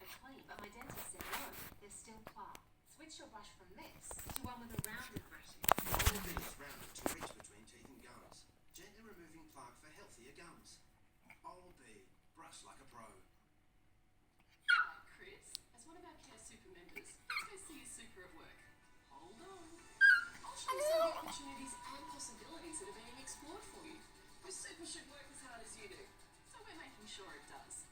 they're clean, but my dentist said no, they're still plaque. Switch your brush from this to one with a rounded brushing. Oral-B is rounded to reach between teeth and gums, gently removing plaque for healthier gums. Oral-B, brush like a pro. Hi, Chris. As one of our Care Super members, let's go see your super at work. Hold on. I'll show you some of the opportunities and possibilities that are being explored for you. Your super should work as hard as you do, so we're making sure it does.